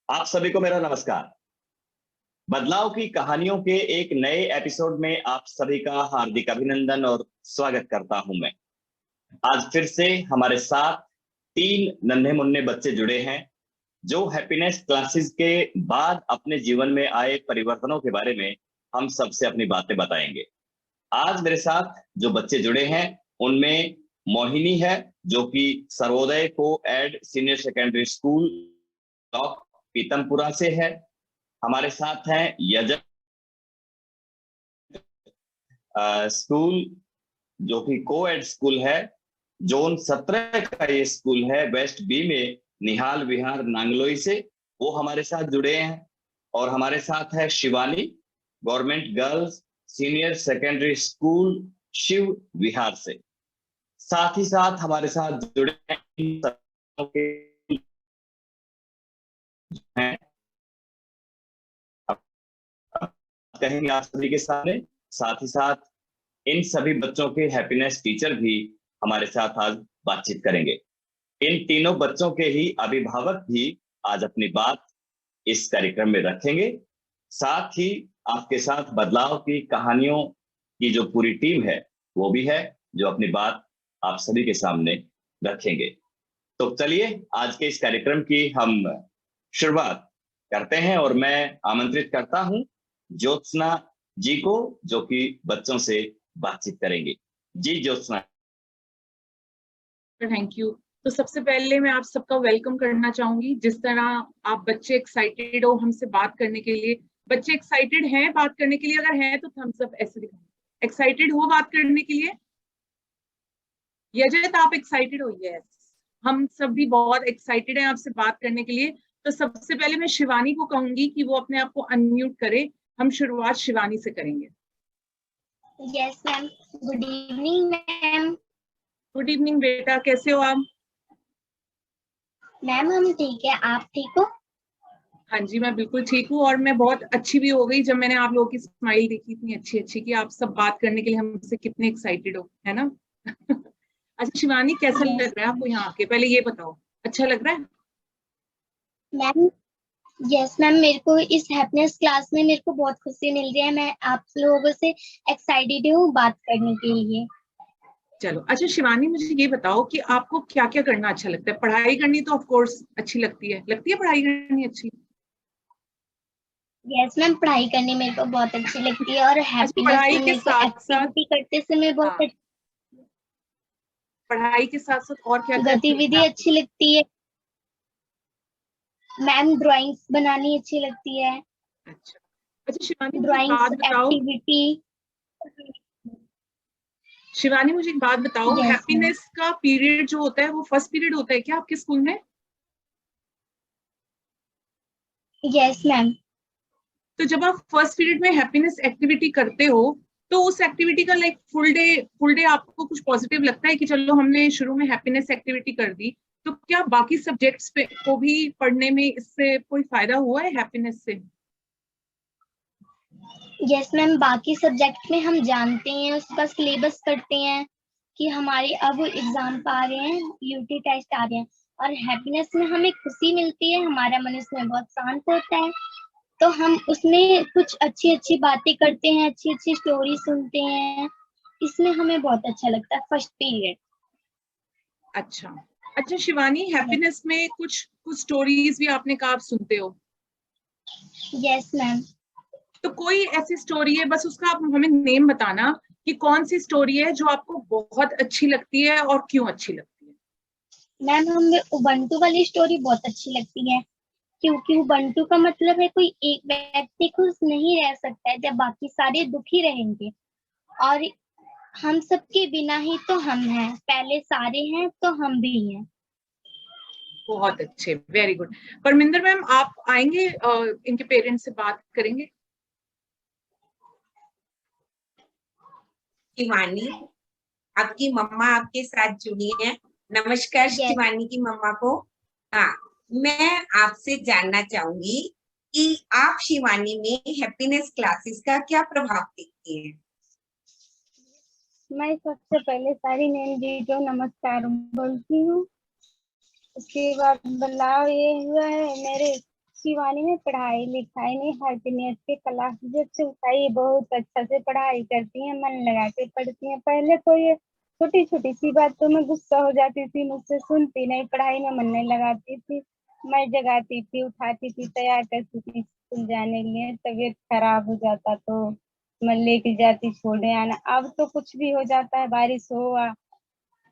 आप सभी को मेरा नमस्कार। बदलाव की कहानियों के एक नए एपिसोड में आप सभी का हार्दिक अभिनंदन और स्वागत करता हूं मैं। आज फिर से हमारे साथ तीन नन्हे मुन्ने बच्चे जुड़े हैं जो हैप्पीनेस क्लासेस के बाद अपने जीवन में आए परिवर्तनों के बारे में हम सबसे अपनी बातें बताएंगे। आज मेरे साथ जो बच्चे जुड़े हैं उनमें मोहिनी है जो कि Sarvodaya co-ed senior secondary school Pitampura से है। हमारे साथ हैं यजन स्कूल जो कि कोएड स्कूल है, जोन 17 का ये स्कूल है वेस्ट बी में, निहाल विहार नांगलोई से, वो हमारे साथ जुड़े हैं। और हमारे साथ है Shivani, government girls senior secondary school Shiv Vihar से। साथ ही साथ हमारे साथ जुड़े हैं कहेंगे आप सभी के सामने। साथ ही साथ इन सभी बच्चों के हैप्पीनेस टीचर भी हमारे साथ आज बातचीत करेंगे। इन तीनों बच्चों के ही अभिभावक भी आज अपनी बात इस कार्यक्रम में रखेंगे। साथ ही आपके साथ बदलाव की कहानियों की जो पूरी टीम है वो भी है जो अपनी बात आप सभी के सामने रखेंगे। तो चलिए आज के इस कार्यक्रम की हम शुरुआत करते हैं और मैं आमंत्रित करता हूं ज्योत्सना जी को जो कि बच्चों से बातचीत करेंगे। जी ज्योत्सना। Thank you. तो सबसे पहले मैं आप सबका वेलकम करना चाहूंगी। जिस तरह आप बच्चे एक्साइटेड हो हमसे बात करने के लिए, बच्चे एक्साइटेड हैं बात करने के लिए? अगर हैं तो थम्स अप ऐसे दिखाएं। एक्साइटेड हो बात करने के लिए? यजत आप एक्साइटेड हो? यस, हम सब भी बहुत एक्साइटेड हैं आपसे बात करने के लिए। तो सबसे पहले मैं शिवानी को कहूंगी कि वो अपने आप को अनम्यूट करे। हम शुरुआत शिवानी से करेंगे। Yes ma'am. Good evening ma'am. Good evening बेटा, कैसे हो आप? मैम हम ठीक है, आप ठीक हो? हाँ जी, मैं बिल्कुल ठीक हूँ और मैं बहुत अच्छी भी हो गई जब मैंने आप लोगों की स्माइल देखी, इतनी अच्छी अच्छी कि आप सब बात करने के लिए हमसे कितने एक्साइटेड हो, है ना? अच्छा शिवानी, कैसा लग रहा है आपको यहाँ आके? पहले ये बताओ, अच्छा लग रहा है? मैम यस मैम, मेरे को इस हैप्पीनेस क्लास में मेरे को बहुत खुशी मिल रही है। मैं आप लोगों से एक्साइटेड हूँ बात करने के लिए। चलो अच्छा शिवानी, मुझे ये बताओ कि आपको क्या क्या करना अच्छा लगता है? पढ़ाई करनी तो ऑफ कोर्स अच्छी लगती है पढ़ाई करनी अच्छी? यस मैम, पढ़ाई करनी मेरे को बहुत अच्छी लगती है और हैप्पीनेस पढ़ाई में के मेरे को साथ साथ एक्टिविटी करते समय बहुत पढ़ाई के साथ साथ और क्या क्या गतिविधि अच्छी लगती है। मैम ड्राइंग्स बनानी अच्छी लगती है। अच्छा अच्छा शिवानी, मुझे एक ड्राइंग्स बात बताओ। एक्टिविटी। शिवानी मुझे एक बात बताओ, यस मैम। हैप्पीनेस का पीरियड जो होता है वो फर्स्ट पीरियड होता है क्या आपके स्कूल में? Yes ma'am. तो जब आप फर्स्ट पीरियड में हैप्पीनेस एक्टिविटी करते हो तो उस एक्टिविटी का लाइक फुल डे आपको कुछ पॉजिटिव लगता है कि चलो हमने शुरू में हैप्पीनेस एक्टिविटी कर दी, तो क्या बाकी सब्जेक्ट्स पे को भी पढ़ने में इससे कोई फायदा हुआ है हैप्पीनेस से? यस मैम, बाकी सब्जेक्ट में हम जानते हैं, उसका सिलेबस करते हैं कि हमारे अब एग्जाम आ रहे हैं, यूटी टेस्ट आ रहे हैं और हैप्पीनेस में हमें खुशी मिलती है, हमारा मन उसमें बहुत शांत होता है। तो हम उसमें कुछ अच्छी अच्छी बातें करते हैं, अच्छी अच्छी स्टोरी सुनते हैं, इसमें हमें बहुत अच्छा लगता है फर्स्ट पीरियड। अच्छा अच्छा शिवानी, हैप्पीनेस में कुछ कुछ स्टोरीज भी आपने कहा आप सुनते हो? Yes ma'am. तो कोई ऐसी स्टोरी है, बस उसका आप हमें नेम बताना कि कौन सी स्टोरी है जो आपको बहुत अच्छी लगती है और क्यों अच्छी लगती है? मैम हमें उबंटू वाली स्टोरी बहुत अच्छी लगती है क्योंकि उबंटू का मतलब है कोई एक व्यक्ति खुश नहीं रह सकता है जब बाकी सारे दुखी रहेंगे, और हम सबके बिना ही तो हम हैं, पहले सारे हैं तो हम भी हैं। बहुत अच्छे, वेरी गुड। परमिंदर मैम, आप आएंगे इनके पेरेंट्स से बात करेंगे? शिवानी, आपकी मम्मा आपके साथ जुड़ी है। नमस्कार शिवानी की मम्मा को। हाँ, मैं आपसे जानना चाहूंगी कि आप शिवानी में हैप्पीनेस क्लासेस का क्या प्रभाव देखती हैं? मैं सबसे पहले सारी नैन जी को नमस्कार बोलती हूँ। उसके बाद बदलाव ये हुआ है, मेरे शिवानी में पढ़ाई लिखाई नहीं, हैप्पीनेस के क्लास जब से उठाई बहुत अच्छा से पढ़ाई करती हैं, मन लगा के पढ़ती हैं। पहले तो ये छोटी छोटी सी बातों में गुस्सा हो जाती थी, मुझसे सुनती नहीं, पढ़ाई में मन नहीं लगाती थी। मैं जगाती थी, उठाती थी, तैयार करती थी स्कूल जाने के लिए। तबीयत खराब हो जाता तो मैं लेके जाती छोड़ने आना। अब तो कुछ भी हो जाता है, बारिश हो,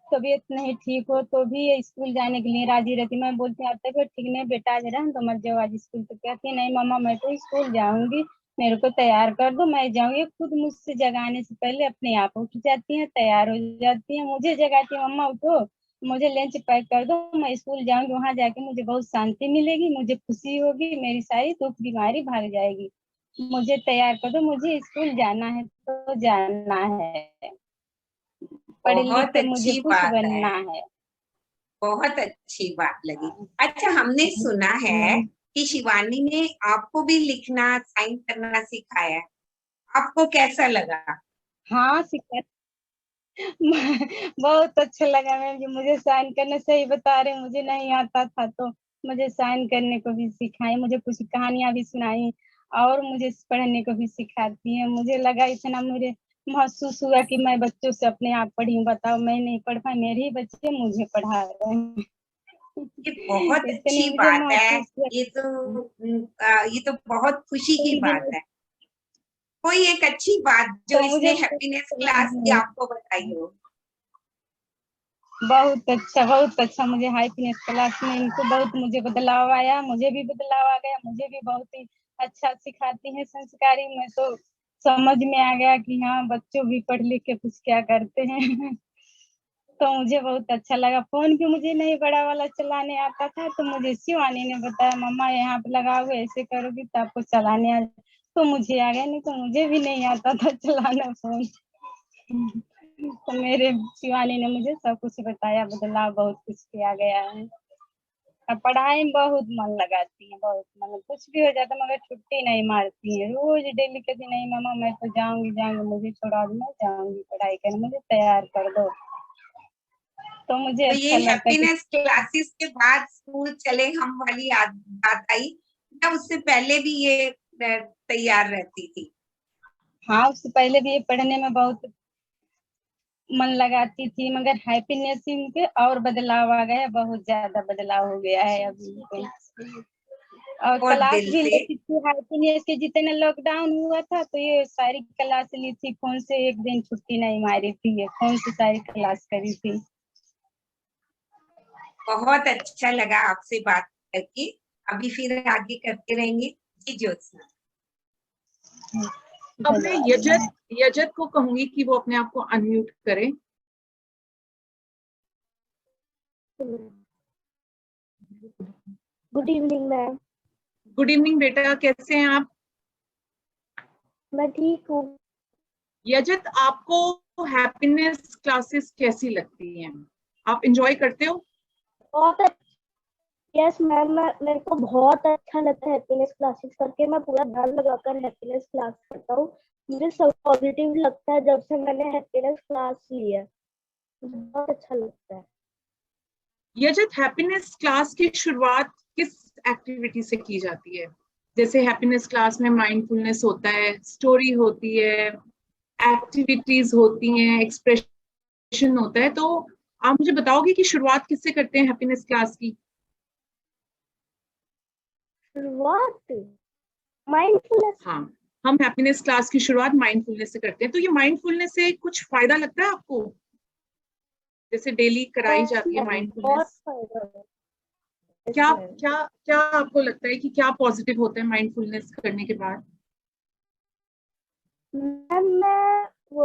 तबीयत नहीं ठीक हो तो भी ये स्कूल जाने के लिए राजी रहती। मैं बोलती हूँ अब तक ठीक नहीं बेटा, आज रहने तो मत जाओ आज स्कूल। तो कहती नहीं मम्मा मैं तो स्कूल जाऊंगी, मेरे को तैयार कर दो, मैं जाऊंगी। खुद मुझसे जगाने से पहले अपने आप उठ जाती हैं, तैयार हो जाती हैं, मुझे जगाती है मम्मा उठो, मुझे लंच पैक कर दो, मैं स्कूल जाऊंगी, वहां जाके मुझे बहुत शांति मिलेगी, मुझे खुशी होगी, मेरी सारी दुख बीमारी भाग जाएगी। मुझे तैयार कर दो, मुझे स्कूल जाना है तो जाना है, पढ़ लिख बहुत के मुझे अच्छी कुछ बात है, बनना है। बहुत अच्छी बात लगी। अच्छा, हमने सुना है कि शिवानी ने आपको भी लिखना साइन करना सिखाया है, आपको कैसा लगा? हाँ सिखा बहुत अच्छा लगा मैम जी, मुझे साइन करने सही बता रहे, मुझे नहीं आता था तो मुझे साइन करने को भी सिखाई, मुझे कुछ कहानियां भी सुनाई और मुझे पढ़ने को भी सिखाती हैं। मुझे लगा इतना मुझे महसूस हुआ कि मैं बच्चों से अपने आप पढ़ी हूँ। बताओ मैं नहीं पढ़ पाई, मेरे ही बच्चे मुझे पढ़ा रहे हैं। ये बहुत इतनी अच्छी मुझे बात है। महसूस हुआ। ये तो बहुत खुशी की बात है। कोई एक अच्छी बात जो तो इसने मुझे हैप्पीनेस क्लास की आपको बताई हो। बहुत अच्छा मुझे हैप्पीनेस क्लास में इनको बहुत मुझे बदलाव आया, मुझे भी बदलाव आ गया, मुझे भी बहुत ही अच्छा सिखाती हैं संस्कारी। मैं तो समझ में आ गया कि हाँ बच्चों भी पढ़ लिख के कुछ क्या करते हैं। तो मुझे बहुत अच्छा लगा। फोन भी मुझे नहीं बड़ा वाला चलाने आता था, तो मुझे शिवानी ने बताया मम्मा यहाँ पे लगाओगे, ऐसे करोगी तो आपको चलाने आ, तो मुझे आ गया, नहीं तो मुझे भी नहीं आता था चलाना फोन। तो मेरे शिवानी ने मुझे सब कुछ बताया, बदलाव बहुत कुछ किया गया है। अब पढ़ाई में बहुत मन लगाती है, बहुत मन, कुछ भी हो जाता मगर छुट्टी नहीं मारती है, रोज डेली कहती नहीं मामा मैं तो जाऊंगी जाऊंगी, मुझे छोड़ा दो, मैं जाऊंगी पढ़ाई करने, मुझे तैयार कर दो। तो मुझे तो ये अच्छा लगता है कि हैप्पीनेस क्लासेस के बाद स्कूल चले हम वाली बात आई, या उससे पहले भी ये तैयार रहती थी? हाँ उससे पहले भी ये पढ़ने में बहुत मन लगाती थी, मगर हैप्पीनेस में और बदलाव आ गया, बहुत ज्यादा बदलाव हो गया है अभी तो। और बहुत क्लास दिल भी से। लेती थी हैप्पीनेस के, जितने लॉकडाउन हुआ था तो ये सारी क्लास ली थी, फोन से एक दिन छुट्टी नहीं मारी थी, ये फोन से सारी क्लास करी थी। बहुत अच्छा लगा आपसे बात करके, अभी फिर आगे करते रहेंगे। जी ज्योत्सना। अब मैं यजत को कहूंगी कि वो अपने आप को अनम्यूट करे। Good evening ma'am. Good evening बेटा, कैसे हैं आप? मैं ठीक हूँ। यजत, आपको हैप्पीनेस क्लासेस कैसी लगती हैं? आप एंजॉय करते हो? बहुत यस मैम, मेरे को बहुत अच्छा लगता है हैप्पीनेस क्लासेस करके। मैं पूरा ध्यान लगाकर हैप्पीनेस क्लास करता हूँ, मुझे सब पॉजिटिव लगता है जब से मैंने हैप्पीनेस क्लास ली है, मुझे बहुत अच्छा लगता है। यजत, हैप्पीनेस क्लास की शुरुआत किस एक्टिविटी से की जाती है? जैसे हैप्पीनेस क्लास में माइंडफुलनेस होता है, स्टोरी होती है, एक्टिविटीज होती हैं, एक्सप्रेशन होता है, तो आप मुझे बताओगे कि शुरुआत किससे करते हैं हैप्पीनेस क्लास की? शुरुआत माइंडफुलनेस। हाँ, हम हैप्पीनेस क्लास की शुरुआत माइंडफुलनेस से करते हैं। तो ये माइंडफुलनेस से कुछ फायदा लगता है आपको? जैसे डेली कराई जाती है बहुत माइंडफुलनेस, फायदा है। क्या क्या क्या आपको लगता है कि क्या पॉजिटिव होता है माइंडफुलनेस करने के बाद? मैम मैं वो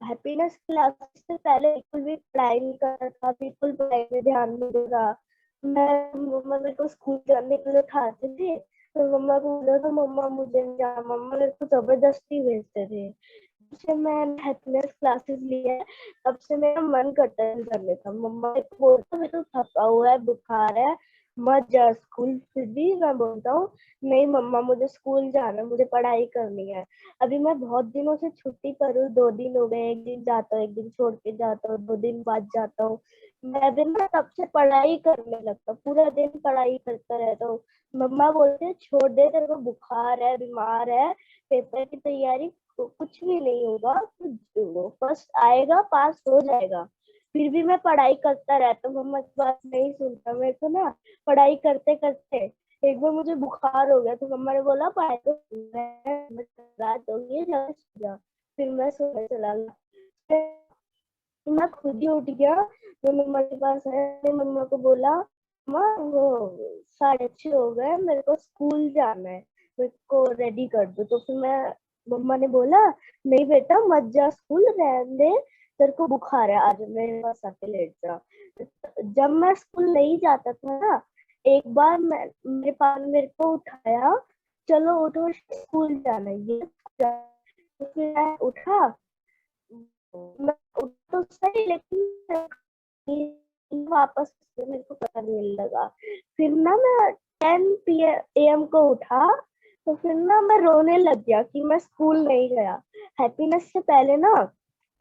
हैप्पीनेस क्लास से पहले बिल्कुल भी पढ़ाई नहीं कर रहा था, बिल्कुल पढ़ाई में ध्यान नहीं दे रहा। मम्मा मेरे को स्कूल जाने के लिए उठाते थे, तो मम्मा को बोला था मम्मा मुझे नहीं जाना, मम्मा मेरे को जबरदस्ती भेजते थे। जब से मैं हैप्पीनेस क्लासेस लिया है तब से मेरा मन करता है करने का। मम्मा को बोलता मैं तो थका हुआ है, बुखार है, मत जा स्कूल, फिर भी मैं बोलता हूँ नहीं मम्मा मुझे स्कूल जाना है, मुझे पढ़ाई करनी है। अभी मैं बहुत दिनों से छुट्टी पर हूँ, 2 दिन हो गए, एक दिन जाता हूँ, एक दिन छोड़ के जाता हूँ, 2 दिन बाद जाता हूँ। मैं भी ना तब से पढ़ाई करने लगता हूँ, पूरा दिन पढ़ाई करता रहता हूँ। मम्मा बोलते हैं छोड़ दे, तेरे को बुखार है, बीमार है, पेपर की तैयारी, कुछ भी नहीं होगा, तू फर्स्ट आएगा, पास हो जाएगा। फिर भी मैं पढ़ाई करता रहता हूँ, मम्मा की बात नहीं सुनता। मेरे को ना पढ़ाई करते करते एक बार मुझे बुखार हो गया, तो मम्मा ने बोला पढ़ाई तो रात हो गई है, जल्दी सो जा। फिर मैं सोने चला गया, फिर मैं खुद ही उठ गया। मैं मम्मा के पास आया, मैंने मम्मा को बोला मम्मा वो 6:30 हो गए, मेरे को स्कूल जाना है, मेरे को रेडी कर दो। तो फिर मैं मम्मा ने बोला नहीं बेटा मत जा स्कूल, रहने दे, तेरे को बुखार है, आज मेरे पास आके लेट जा। जब मैं स्कूल नहीं जाता था ना, एक बार मेरे पापा ने मेरे को उठाया, चलो उठो स्कूल जाना है ये। तो फिर मैं उठा, मैं उठ तो सही, लेकिन वापस मेरे को पता नहीं लगा। फिर ना मैं 10 AM को उठा, तो फिर ना मैं रोने लग गया कि मैं स्कूल नहीं गया। हैप्पीनेस से पहले ना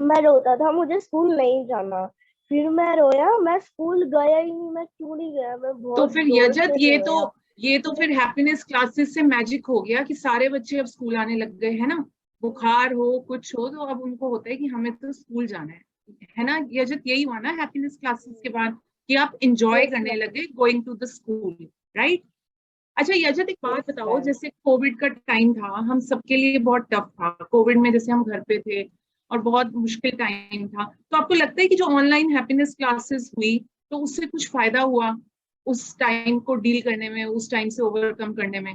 मैं रोता था मुझे स्कूल नहीं जाना, फिर मैं रोया, मैं स्कूल गया ही नहीं, मैं क्यों नहीं गया, मैं तो बहुत फिर जोर यजत, से रोया। ये तो फिर हैप्पीनेस क्लासेस से मैजिक हो गया कि सारे बच्चे अब स्कूल आने लग गए है ना। बुखार हो कुछ हो तो अब उनको होता है कि हमें तो स्कूल जाना है ना यजत, यही हुआ ना हैप्पीनेस क्लासेस के बाद कि आप इंजॉय यस करने मैम, लगे going to the school, right. अच्छा यजत, एक बात यस बताओ, मैम। जैसे कोविड का टाइम था, हम सबके लिए बहुत टफ था कोविड में, जैसे हम घर पे थे और बहुत मुश्किल टाइम था, तो आपको लगता है कि जो ऑनलाइन हैप्पीनेस क्लासेस हुई तो उससे कुछ फायदा हुआ उस टाइम को डील करने में, उस टाइम से ओवरकम करने में?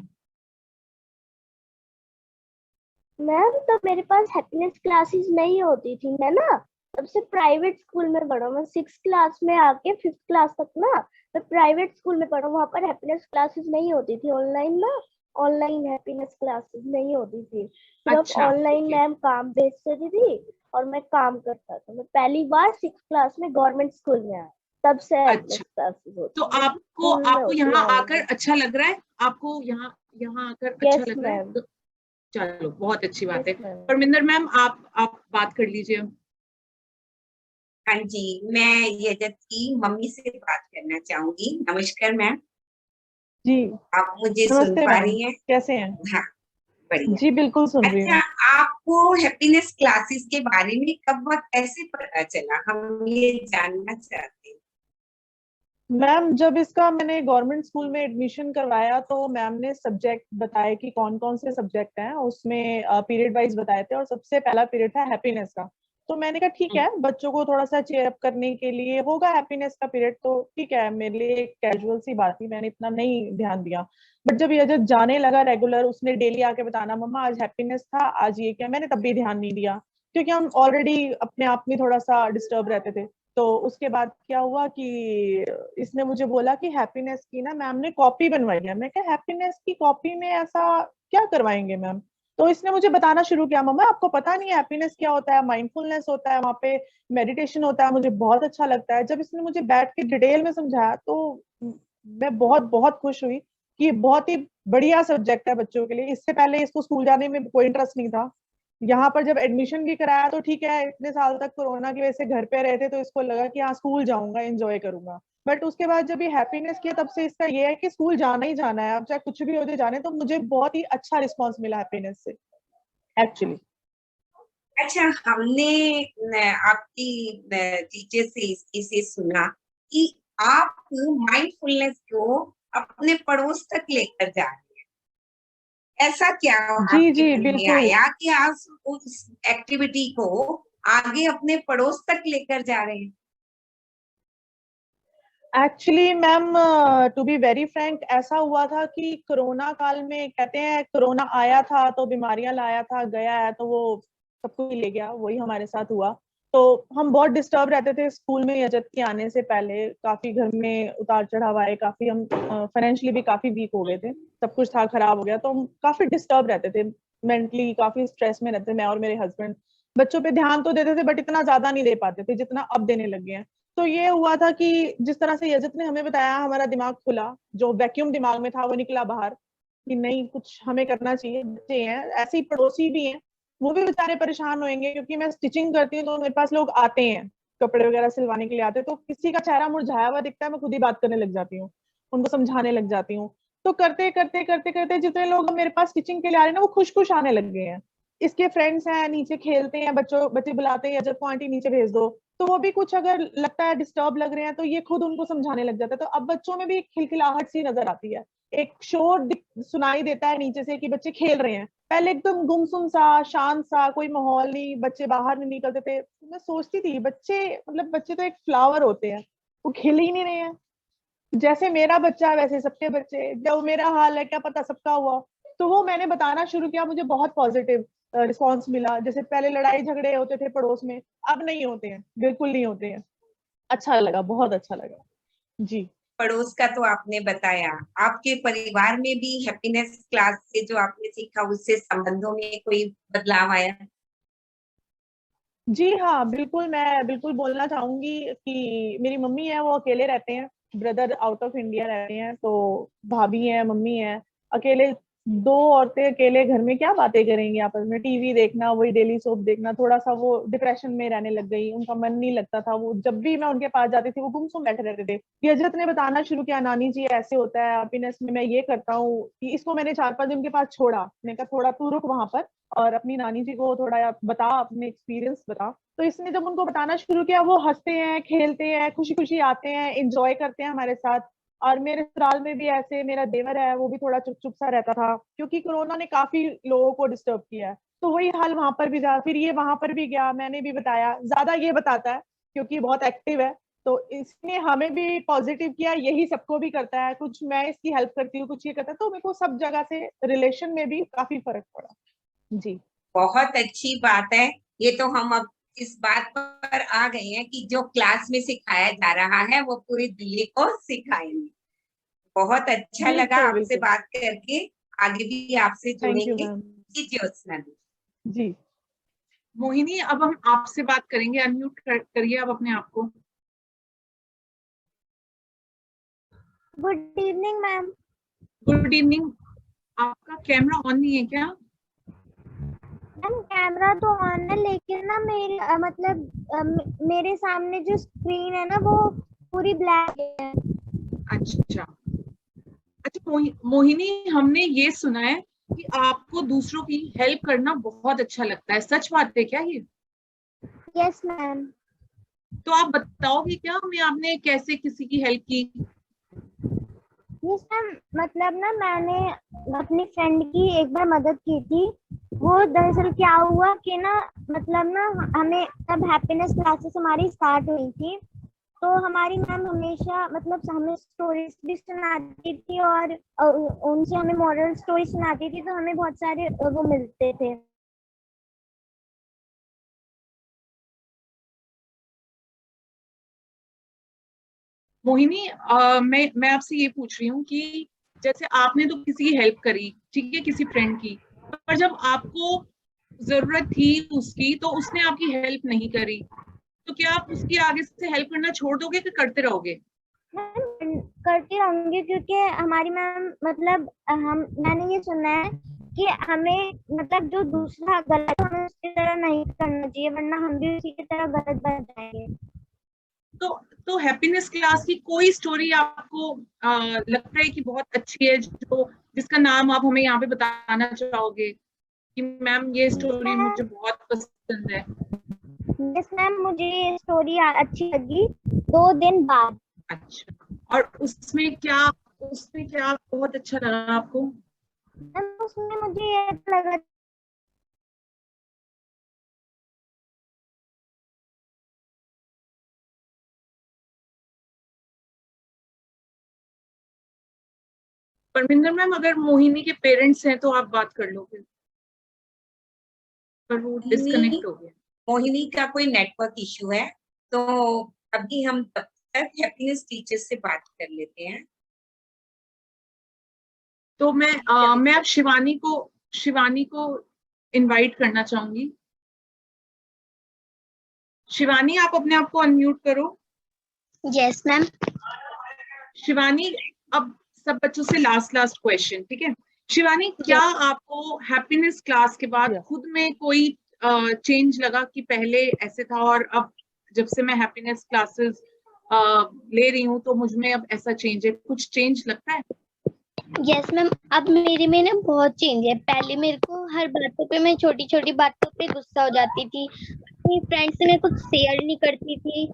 मैम तब मेरे पास हैप्पीनेस क्लासेस नहीं होती थी, मैं ना तब से प्राइवेट स्कूल में पढ़ा। मैं 6 क्लास में आके 5th क्लास तक ना मैं प्राइवेट स्कूल में पढ़ा, वहां पर हैप्पीनेस क्लासेस नहीं होती थी ऑनलाइन ना, ऑनलाइन हैप्पीनेस क्लासेस नहीं होती थी। सिर्फ अच्छा, ऑनलाइन ओके। मैम काम भेजती थी और मैं काम करता था। मैं पहली बार 6 क्लास में गवर्नमेंट स्कूल में आया, तब से हैप्पीनेस अच्छा, क्लासेस तो होती थी, आपको स्कूल में आपको होती यहाँ आकर ऑनलाइन। अच्छा लग रहा है? आपको यहाँ यहाँ आकर अच्छा यस लग रहा है मैम, तो चलो, बहुत अच्छी बात यस है। मैम। परमिंदर मैम, आप बात कर लीजिए। हाँ जी, मैं यजत की मम्मी से बात करना चाहूंगी। नमस्कार मैम, जी आप मुझे सुन नमस्ते पा मैम, रही हैं? कैसे हैं? हाँ, बढ़िया। जी बिल्कुल सुन रही अच्छा, हूँ। आपको हैप्पीनेस क्लासेस के बारे में कब और कैसे पता चला, हम ये जानना चाहते हैं। मैम जब इसका मैंने गवर्नमेंट स्कूल में एडमिशन करवाया तो मैम ने सब्जेक्ट बताए कि कौन कौन से सब्जेक्ट हैं, उसमें पीरियड वाइज बताए थे और सबसे पहला पीरियड था हैप्पीनेस का। तो मैंने कहा ठीक है, बच्चों को थोड़ा सा चेयर अप करने के लिए होगा हैप्पीनेस का पीरियड, तो ठीक है, मेरे लिए एक कैजुअल सी बात थी, मैंने इतना नहीं ध्यान दिया। बट जब ये जब जाने लगा रेगुलर, उसने डेली आके बताना मम्मा आज हैप्पीनेस था, आज ये क्या, मैंने तब भी ध्यान नहीं दिया क्योंकि हम ऑलरेडी अपने आप में थोड़ा सा डिस्टर्ब रहते थे। तो उसके बाद क्या हुआ कि इसने मुझे बोला कि हैप्पीनेस की ना मैम ने कॉपी बनवाई है। मैं क्या हैप्पीनेस की कॉपी में ऐसा क्या करवाएंगे मैम? तो इसने मुझे बताना शुरू किया मम्मा आपको पता नहीं है हैप्पीनेस क्या होता है, माइंडफुलनेस होता है, वहाँ पे मेडिटेशन होता है, मुझे बहुत अच्छा लगता है। जब इसने मुझे बैठ के डिटेल में समझाया तो मैं बहुत बहुत खुश हुई कि बहुत ही बढ़िया सब्जेक्ट है बच्चों के लिए। इससे पहले इसको स्कूल जाने में कोई इंटरेस्ट नहीं था। यहाँ पर जब एडमिशन भी कराया तो ठीक है, इतने साल तक कोरोना की वजह से घर पे रहे थे तो इसको लगा कि हाँ स्कूल जाऊंगा, एंजॉय करूंगा। बट उसके बाद जब ये हैप्पीनेस किया तब से इसका ये है कि स्कूल जाना ही जाना है, अब चाहे कुछ भी हो जाए जाने। तो मुझे बहुत ही अच्छा रिस्पॉन्स मिला हैप्पीनेस से एक्चुअली। अच्छा, हमने आपकी टीचर से इसे सुना कि आप माइंडफुलनेस को अपने पड़ोस तक लेकर जा रहे हैं। ऐसा क्या जी आपके जी मन में बिल्कुल। आया कि आप उस एक्टिविटी को आगे अपने पड़ोस तक लेकर जा रहे हैं? Actually ma'am to be very frank, ऐसा हुआ था कि कोरोना काल में कहते हैं कोरोना आया था तो बीमारियां लाया था, गया है तो वो सबको ही ले गया, वही हमारे साथ हुआ। तो हम बहुत डिस्टर्ब रहते थे स्कूल में यजत के आने से पहले, काफी घर में उतार चढ़ाव आए, काफी हम फाइनेंशियली भी काफी वीक हो गए थे, सब कुछ था खराब हो गया, तो हम काफी डिस्टर्ब रहते थे, मेंटली काफी स्ट्रेस में रहते थे मैं और मेरे हस्बैंड। बच्चों पे ध्यान तो देते थे बट इतना ज्यादा नहीं दे पाते थे जितना अब देने लगे हैं। तो ये हुआ था कि जिस तरह से यजत ने हमें बताया, हमारा दिमाग खुला, जो वैक्यूम दिमाग में था वो निकला बाहर कि नहीं, कुछ हमें करना चाहिए। बच्चे हैं, ऐसे ही पड़ोसी भी हैं, वो भी बेचारे परेशान होंगे, क्योंकि मैं स्टिचिंग करती हूँ तो मेरे पास लोग आते हैं, कपड़े वगैरह सिलवाने के लिए आते हैं, तो किसी का चेहरा मुरझाया हुआ दिखता है, मैं खुद ही बात करने लग जाती हूँ, उनको समझाने लग जाती हूँ। तो करते करते करते करते जितने लोग मेरे पास स्टिचिंग के लिए आ रहे हैं ना, वो खुश खुश आने लग गए हैं। इसके फ्रेंड्स हैं, नीचे खेलते हैं, बच्चे बुलाते हैं, जब को आंटी नीचे भेज दो, तो वो भी कुछ अगर लगता है डिस्टर्ब लग रहे हैं तो ये खुद उनको समझाने लग जाता है। तो अब बच्चों में भी एक खिलखिलाहट सी नजर आती है, एक शोर सुनाई देता है नीचे से कि बच्चे खेल रहे हैं। पहले एकदम गुमसुम सा, शांत सा, कोई माहौल नहीं, बच्चे बाहर नहीं निकलते थे। तो मैं सोचती थी बच्चे, मतलब बच्चे तो एक फ्लावर होते हैं, वो खिल ही नहीं रहे हैं। जैसे मेरा बच्चा है वैसे सबके बच्चे, जब मेरा हाल है क्या पता सबका हुआ। तो वो मैंने बताना शुरू किया, मुझे बहुत पॉजिटिव रिस्पॉन्स मिला। जैसे पहले लड़ाई झगड़े होते थे पड़ोस में, अब नहीं होते हैं, बिल्कुल नहीं होते हैं। अच्छा लगा, बहुत अच्छा लगा जी। पड़ोस का तो आपने बताया, आपके परिवार में भी हैप्पीनेस क्लास से जो आपने सीखा उससे संबंधों में कोई बदलाव आया? जी हाँ, बिल्कुल, मैं बिल्कुल बोलना चाहूंगी कि मेरी मम्मी है, वो अकेले रहते हैं, ब्रदर आउट ऑफ इंडिया रहते हैं, तो भाभी है, मम्मी है, अकेले, दो औरतें अकेले घर में क्या बातें करेंगी आपस में, टीवी देखना, वही डेली सोप देखना। थोड़ा सा वो डिप्रेशन में रहने लग गई, उनका मन नहीं लगता था, वो जब भी मैं उनके पास जाती थी वो गुमसुम बैठे रहते थे। हजरत ने बताना शुरू किया, नानी जी ऐसे होता है हैप्पीनेस में, मैं ये करता हूँ। इसको मैंने 4-5 दिन उनके पास छोड़ा, मैंने कहा थोड़ा तू रुक वहां पर और अपनी नानी जी को थोड़ा बता, अपने एक्सपीरियंस बता। तो इसने जब उनको बताना शुरू किया, वो हंसते हैं, खेलते हैं, खुशी खुशी आते हैं, एंजॉय करते हैं हमारे साथ। और मेरे ससुराल में भी ऐसे, मेरा देवर है, वो भी थोड़ा चुप चुप सा रहता था, क्योंकि कोरोना ने काफी लोगों को डिस्टर्ब किया है। तो वही हाल वहां पर भी था, फिर ये वहां पर भी गया, मैंने भी बताया, ज्यादा ये बताता है क्योंकि बहुत एक्टिव है, तो इसने हमें भी पॉजिटिव किया, यही सबको भी करता है, कुछ मैं इसकी हेल्प करती हूँ, कुछ ये करता है, तो मेरे को सब जगह से रिलेशन में भी काफी फर्क पड़ा जी। बहुत अच्छी बात है। ये तो हम अब इस बात पर आ गए हैं कि जो क्लास में सिखाया जा रहा है वो पूरी दिल्ली को सिखाएंगे। बहुत अच्छा लगा बिल्कुल आपसे बिल्कुल। बात करके, आगे भी आपसे थैंक यू जुड़ेंगे। मैम। जी ज्योत्सना जी। जी। मोहिनी, अब हम आपसे बात करेंगे, अनम्यूट करिए आप अपने आप को। Good evening ma'am. Good evening. आपका कैमरा ऑन नहीं है क्या? मैम कैमरा तो ऑन है, लेकिन ना मेरे मेरे सामने जो स्क्रीन है ना वो पूरी ब्लैक है। अच्छा अच्छा, मोहिनी, हमने ये सुना है कि आपको दूसरों की हेल्प करना बहुत अच्छा लगता है, सच बात है क्या ये? Yes ma'am. तो आप बताओगे क्या हमें, आपने कैसे किसी की हेल्प की? यस मैम, मतलब ना मैंने अपनी फ्रेंड की एक बार मदद की थी। वो दरअसल क्या हुआ कि ना, मतलब ना हमें तब हैप्पीनेस क्लासेस हमारी स्टार्ट हुई थी, तो हमारी मैम हमेशा मतलब हमें स्टोरीज भी सुनाती थी और उनसे हमें मॉरल स्टोरी सुनाती थी, तो हमें बहुत सारे वो मिलते थे। मोहिनी, मैं आपसे ये पूछ रही हूँ कि जैसे आपने तो किसी की हेल्प करी, ठीक है, किसी फ्रेंड की, पर जब आपको जरूरत थी उसकी तो उसने आपकी हेल्प नहीं करी, तो क्या आप उसकी आगे से हेल्प करना छोड़ दोगे कि करते रहोगे? मैम करती रहूंगी, क्योंकि हमारी मैम मतलब हम मैंने ये सुना है कि हमें मतलब जो दूसरा गलत है हमें उसकी तरह नहीं करना चाहिए, वरना हम भी उसी की तरह गलत बन जाएंगे। तो तो हैप्पीनेस क्लास की कोई स्टोरी आपको लगता है कि बहुत अच्छी है, जो जिसका नाम आप हमें यहाँ पे बताना चाहोगे कि मैम ये स्टोरी मुझे बहुत पसंद है? यस मैम, मुझे ये स्टोरी अच्छी लगी 2 दिन बाद। अच्छा, और उसमें क्या बहुत अच्छा लगा आपको? मैम उसमें मुझे ये लगा परमिंदर मैम, अगर मोहिनी के पेरेंट्स हैं तो आप बात कर लो फिर, पर वो डिस्कनेक्ट हो गया। मोहिनी का कोई नेटवर्क इशू है, तो अभी हम तब तक हैप्पीनेस टीचर से बात कर लेते हैं। तो मैं अब शिवानी को इनवाइट करना चाहूंगी। शिवानी, आप अपने आप को अनम्यूट करो। Yes ma'am. शिवानी, अब सब बच्चों से लास्ट क्वेश्चन, ठीक है? शिवानी, क्या आपको हैप्पीनेस क्लास के बाद Yes. खुद में कोई चेंज लगा कि पहले ऐसे था और अब जब से मैं हैप्पीनेस क्लासेस ले रही हूँ तो मुझ में अब ऐसा चेंज है, कुछ चेंज लगता है? यस मैम, अब मेरे में ना बहुत चेंज है। पहले मेरे को हर बातों पे, मैं छोटी छोटी बातों पे गुस्सा हो जाती थी, अपनी फ्रेंड से मैं कुछ शेयर नहीं करती थी,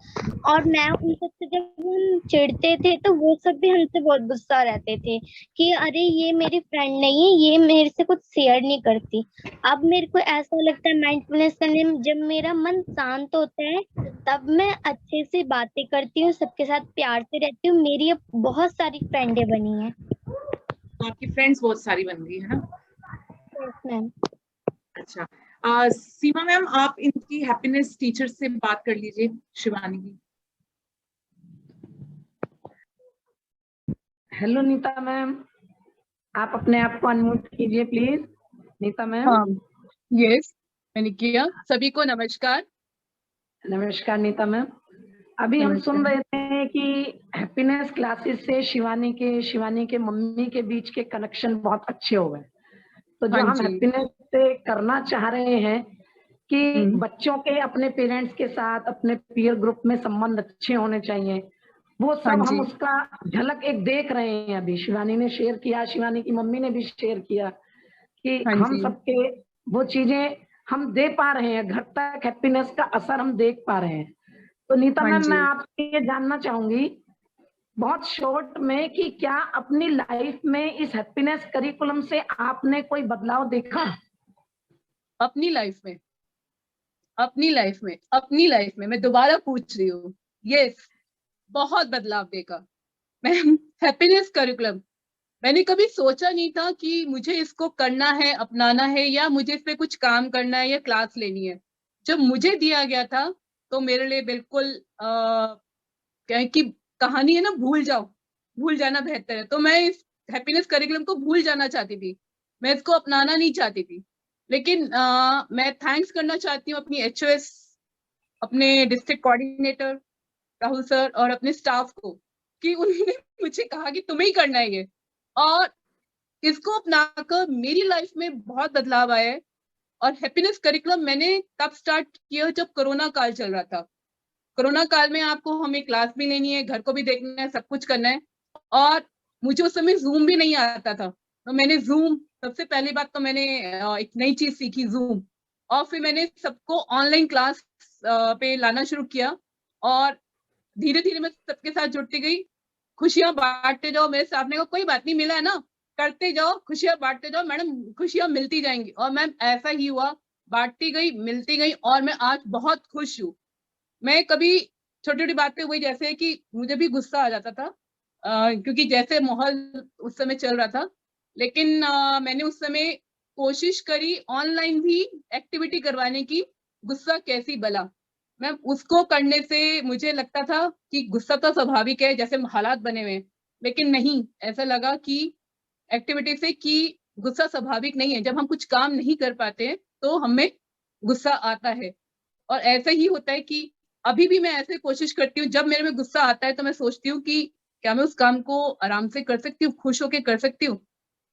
और मैं उन सब से जब हम चिढ़ते थे तो वो सब भी हमसे बहुत गुस्सा रहते थे कि अरे ये मेरी फ्रेंड नहीं है, ये मेरे से कुछ शेयर नहीं करती। अब मेरे को ऐसा लगता है माइंडफुलनेस करने में, जब मेरा मन शांत होता है तब मैं अच्छे से बातें करती हूँ, सबके साथ प्यार से रहती हूँ। मेरी अब बहुत सारी फ्रेंडें बनी हैं। आपकी फ्रेंड्स बहुत सारी बन गई है ना? Yes ma'am. अच्छा, सीमा मैम, आप इनकी हैप्पीनेस टीचर से बात कर लीजिए, शिवानी की। हेलो नीता मैम, आप अपने आप को अनम्यूट कीजिए प्लीज। नीता मैम। हाँ, यस, मैंने किया। सभी को नमस्कार। नमस्कार नीता मैम। अभी हम सुन रहे थे कि हैप्पीनेस क्लासेस से शिवानी के मम्मी के बीच के कनेक्शन बहुत अच्छे हो गए। तो जो हाँ हम जी। हैप्पीनेस से करना चाह रहे हैं कि हम्म। बच्चों के अपने पेरेंट्स के साथ, अपने पीयर ग्रुप में संबंध अच्छे होने चाहिए, वो हाँ सब जी। हम उसका झलक एक देख रहे हैं। अभी शिवानी ने शेयर किया, शिवानी की मम्मी ने भी शेयर किया कि हाँ हम जी। सबके वो चीजें हम दे पा रहे हैं, घर तक हैप्पीनेस का असर हम देख पा रहे हैं। तो नीता हाँ मैम, जी। मैं आपसे ये जानना चाहूंगी बहुत शॉर्ट में कि क्या अपनी लाइफ में इस हैप्पीनेस करिकुलम से आपने कोई बदलाव देखा? अपनी लाइफ में, अपनी लाइफ में मैं दोबारा पूछ रही हूँ। यस, बहुत बदलाव देखा। मैम, हैप्पीनेस करिकुलम मैंने कभी सोचा नहीं था कि मुझे इसको करना है, अपनाना है, या मुझे इस पे कुछ काम करना है या क्लास लेनी है। जब मुझे दिया गया था तो मेरे लिए बिल्कुल क्या है कि कहानी है ना, भूल जाना बेहतर है। तो मैं इस हैप्पीनेस करिकुलम को भूल जाना चाहती थी, मैं इसको अपनाना नहीं चाहती थी। लेकिन मैं थैंक्स करना चाहती हूँ अपनी HOS, अपने डिस्ट्रिक्ट कोऑर्डिनेटर राहुल सर और अपने स्टाफ को कि उन्होंने मुझे कहा कि तुम्हें ही करना है ये, और इसको अपनाकर मेरी लाइफ में बहुत बदलाव आया है। और हैप्पीनेस करिकुलम मैंने तब स्टार्ट किया जब कोरोना काल चल रहा था। कोरोना काल में आपको हमें क्लास भी लेनी है, घर को भी देखना है, सब कुछ करना है। और मुझे उस समय जूम भी नहीं आता था, तो मैंने जूम, सबसे पहली बात तो मैंने एक नई चीज सीखी, जूम। और फिर मैंने सबको ऑनलाइन क्लास पे लाना शुरू किया, और धीरे धीरे मैं सबके साथ जुड़ती गई। खुशियां बांटते जाओ, मेरे सामने को कोई बात नहीं, मिला है ना, करते जाओ, खुशियां बांटते जाओ मैडम, खुशियां मिलती जाएंगी। और मैम ऐसा ही हुआ, बांटती गई, मिलती गई, और मैं आज बहुत खुश हूँ। मैं कभी छोटी छोटी बातें हुई, जैसे कि मुझे भी गुस्सा आ जाता था, क्योंकि जैसे माहौल उस समय चल रहा था। लेकिन मैंने उस समय कोशिश करी ऑनलाइन भी एक्टिविटी करवाने की, गुस्सा कैसी बला। मैं उसको करने से मुझे लगता था कि गुस्सा तो स्वाभाविक है, जैसे हालात बने हुए हैं। लेकिन नहीं, ऐसा लगा कि एक्टिविटी से कि गुस्सा स्वाभाविक नहीं है। जब हम कुछ काम नहीं कर पाते हैं तो हमें गुस्सा आता है। और ऐसा ही होता है कि अभी भी मैं ऐसे कोशिश करती हूँ, जब मेरे में गुस्सा आता है तो मैं सोचती हूँ कि क्या मैं उस काम को आराम से कर सकती हूँ, खुश होके कर सकती हूँ।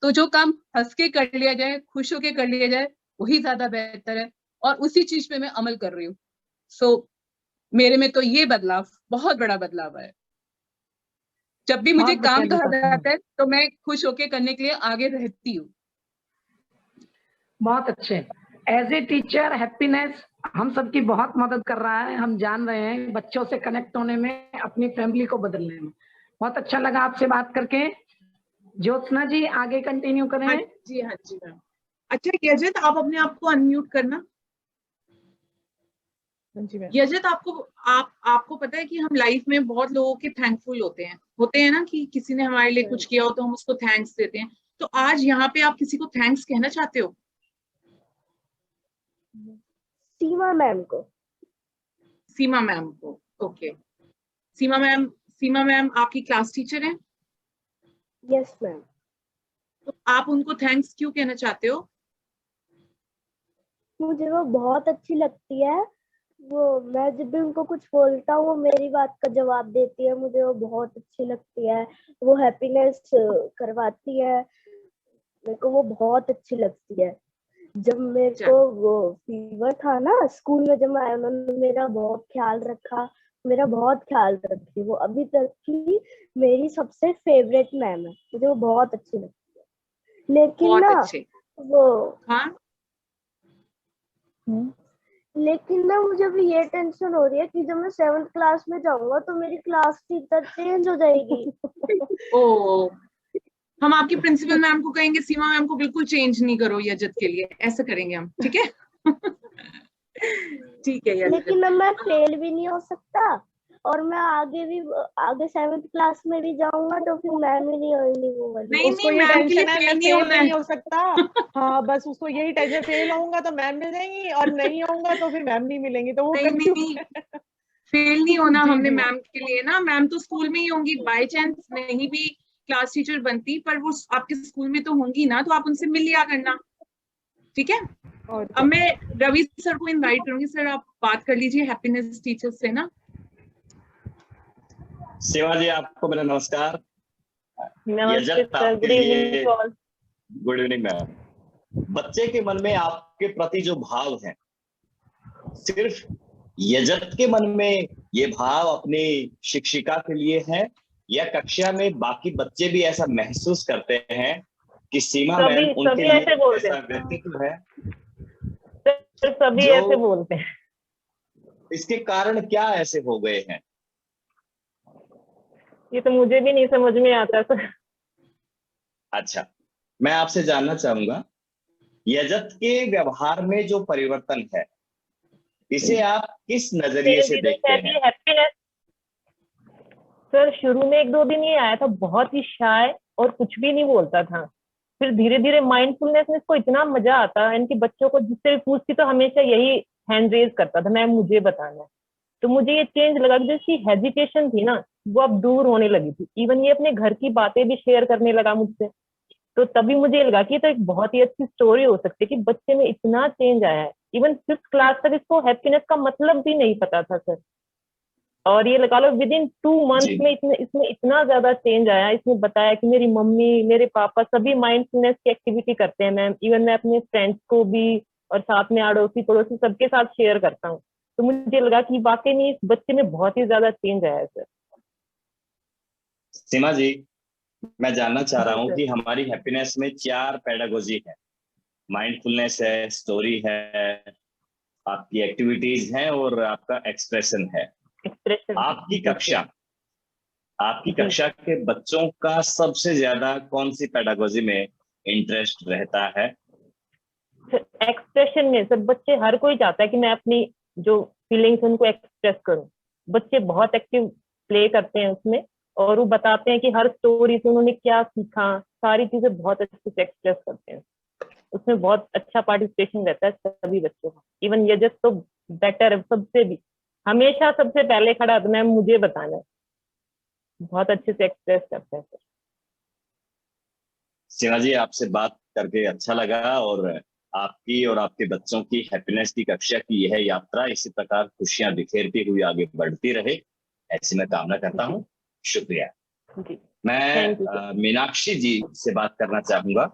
तो जो काम हंस के कर लिया जाए, खुश होके कर लिया जाए, वही ज्यादा बेहतर है। और उसी चीज पे मैं अमल कर रही हूँ। सो मेरे में तो ये बदलाव, बहुत बड़ा बदलाव है। जब भी मुझे बहुत काम बढ़िया कहा नीता मैम, जाता है तो मैं खुश होके करने के लिए आगे रहती हूँ। बहुत अच्छे। एज ए टीचर हैप्पीनेस हम सबकी बहुत मदद कर रहा है, हम जान रहे हैं, बच्चों से कनेक्ट होने में, अपनी फैमिली को बदलने में। बहुत अच्छा लगा आपसे बात करके। ज्योत्सना जी आगे कंटिन्यू करें। हाँ जी, हाँ जी मैम। अच्छा यजत, आप अपने आप को अनम्यूट करना। हाँ जी मैम। यजत, आपको पता है कि हम लाइफ में बहुत लोगों के थैंकफुल होते हैं ना, कि किसी ने हमारे लिए कुछ किया हो तो हम उसको थैंक्स देते हैं। तो आज यहाँ पे आप किसी को थैंक्स कहना चाहते हो? सीमा मैम को। सीमा मैम को, ओके। सीमा मैम आपकी क्लास टीचर हैं, यस मैम। तो आप उनको थैंक्स क्यों कहना चाहते हो? मुझे वो बहुत अच्छी लगती है, वो मैं जब भी उनको कुछ बोलता हूँ वो मेरी बात का जवाब देती है, मुझे वो बहुत अच्छी लगती है। वो हैप्पीनेस करवाती है, मेरे को वो बहुत अच्छी लगती है। जब मेरे को वो फीवर था ना स्कूल में, जब मैं आई, उन्होंने मेरा बहुत ख्याल रखा, मेरा बहुत ख्याल रखी। वो अभी तक की मेरी सबसे फेवरेट मैम है, मुझे वो बहुत अच्छी लगती है। लेकिन बहुत ना अच्छे। वो हाँ लेकिन ना मुझे अभी ये टेंशन हो रही है कि जब मैं 7th क्लास में जाऊंगा तो मेरी क्लास टीचर चेंज हो जाएगी। ओ, हम आपकी प्रिंसिपल मैम को कहेंगे सीमा मैम को बिल्कुल चेंज नहीं करो यजत के लिए, ऐसा करेंगे हम, ठीक है? ठीक है यजत। लेकिन अब मैं फेल भी नहीं हो सकता, और मैं आगे 7th क्लास में भी जाऊंगा तो फिर मैम ही नहीं होंगी वो वाली। नहीं उसको नहीं, ये मैम के लिए टेंशन है फेल मैं नहीं फेल होना नहीं है। हो सकता। हाँ बस उसको यही टेंशन, फेल होऊंगा तो मैम मिल जाएंगी और नहीं होऊंगा तो फिर मैम नहीं मिलेंगी, तो वो नहीं नहीं, कंफ्यूज। फेल नहीं होना जी हमने जी मैम के लिए ना, मैम तो स्कूल में ही होंगी, बाय चांस नहीं भी क्लास टीचर बनती पर वो आपके स्कूल में तो होंगी ना, तो आप उनसे मिल लिया करना, ठीक है? और अब मैं रवि सर को इनवाइट करूंगी, सर आप बात कर लीजिए हैप्पीनेस टीचर से ना। सेवा जी, आपको मेरा नमस्कार। नमस्ते यजत सर, आपके गुड इवनिंग लिए to all. Good evening ma'am. बच्चे के मन में आपके प्रति जो भाव है, सिर्फ यजत के मन में ये भाव अपनी शिक्षिका के लिए है, या कक्षा में बाकी बच्चे भी ऐसा महसूस करते हैं कि सीमा मैम सभी उनके सभी लिए ऐसे बोलते ऐसा हैं व्यक्तित्व है? सर, सभी जो ऐसे बोलते हैं। इसके कारण क्या ऐसे हो गए हैं? ये तो मुझे भी नहीं समझ में आता सर। अच्छा, मैं आपसे जानना चाहूंगा, यजत के व्यवहार में जो परिवर्तन है, इसे आप किस नजरिए से देखते हैं? हैप्पीनेस सर, शुरू में 1-2 दिन ये आया था, बहुत ही शाय और कुछ भी नहीं बोलता था। फिर धीरे धीरे माइंडफुलनेस में इसको इतना मजा आता, इनके बच्चों को जिससे भी पूछती तो हमेशा यही हैंड रेज करता था, मैम मुझे बताना है। तो मुझे ये चेंज लगा कि जो इसकी हेजिटेशन थी ना, वो अब दूर होने लगी थी। इवन ये अपने घर की बातें भी शेयर करने लगा मुझसे। तो तभी मुझे ये लगा कि ये तो एक बहुत ही अच्छी स्टोरी हो सकती है कि बच्चे में इतना चेंज आया है। इवन 5th क्लास तक इसको हैप्पीनेस का मतलब भी नहीं पता था सर। और ये लगा लो विद इन 2 मंथ्स में इसमें इतना ज्यादा चेंज आया। इसने बताया कि मेरी मम्मी मेरे पापा सभी माइंडफुलनेस की एक्टिविटी करते हैं मैम। इवन मैं अपने फ्रेंड्स को भी और साथ में अड़ोसी पड़ोसी सबके साथ शेयर करता हूँ। तो मुझे लगा कि वाकई में इस बच्चे में बहुत ही ज्यादा चेंज आया है सर। सीमा जी, मैं जानना चाह रहा जी हूं सर। कि हमारी हैप्पीनेस में 4 पेडागोजी है। माइंडफुलनेस है, स्टोरी है, आपकी एक्टिविटीज हैं और आपका एक्सप्रेशन है। एक्सप्रेशन। आपकी जी कक्षा सर। आपकी जी। कक्षा के बच्चों का सबसे ज्यादा कौन सी पेडागोजी में इंटरेस्ट रहता है? एक्सप्रेशन में सर, बच्चे हर कोई चाहता है कि मैं अपनी जो फीलिंग्स उनको एक्सप्रेस करूं। बच्चे बहुत एक्टिव प्ले करते हैं उसमें, और वो बताते हैं कि हर स्टोरी से उन्होंने क्या सीखा, सारी चीजें बहुत अच्छे से एक्सप्रेस करते हैं। उसमें बहुत अच्छा पार्टिसिपेशन रहता है सभी बच्चों का। इवन यजत तो बेटर है सबसे भी, हमेशा सबसे पहले खड़ा था, मैम मुझे बताना है। बहुत अच्छे से एक्सप्रेस करते हैं सर। सीमा जी, आपसे बात करके अच्छा लगा, और आपकी और आपके बच्चों की हैप्पीनेस की कक्षा की यह यात्रा इसी प्रकार खुशियां बिखेरती हुई आगे बढ़ती रहे, ऐसी मैं कामना करता हूँ। शुक्रिया। जी, मैं थैंक यू सर। मीनाक्षी जी से बात करना चाहूंगा।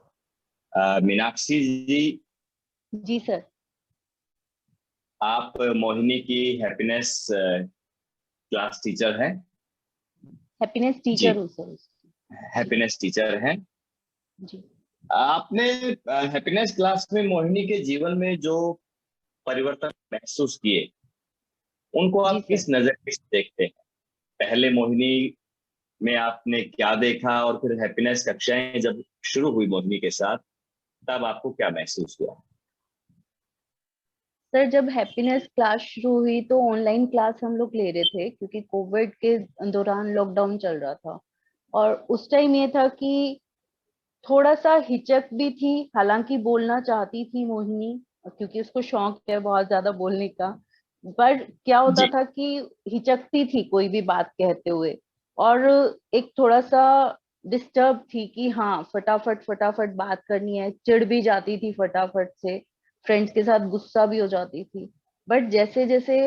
मीनाक्षी जी, जी सर। आप मोहिनी की हैप्पीनेस क्लास टीचर हैं? हैप्पीनेस जी, टीचर हूँ सर। हैप्पीनेस टीचर हैं। जी। आपने हैप्पीनेस क्लास में मोहिनी के जीवन में जो परिवर्तन महसूस किए, उनको जी आप किस सर। नजरिए से देखते हैं? पहले मोहिनी में आपने क्या देखा, और फिर हैप्पीनेस कक्षाएं जब शुरू हुई मोहिनी के साथ, तब आपको क्या महसूस हुआ? सर जब हैप्पीनेस क्लास शुरू हुई तो ऑनलाइन क्लास हम लोग ले रहे थे, क्योंकि कोविड के दौरान लॉकडाउन चल रहा था। और उस टाइम ये था कि थोड़ा सा हिचक भी थी, हालांकि बोलना चाहती थी मोहिनी, क्योंकि उसको शौक है बहुत ज्यादा बोलने का। पर क्या होता जी, था कि हिचकती थी कोई भी बात कहते हुए, और एक थोड़ा सा डिस्टर्ब थी कि हाँ फटाफट फटाफट बात करनी है, चिढ़ भी जाती थी फटाफट से, फ्रेंड्स के साथ गुस्सा भी हो जाती थी। बट जैसे जैसे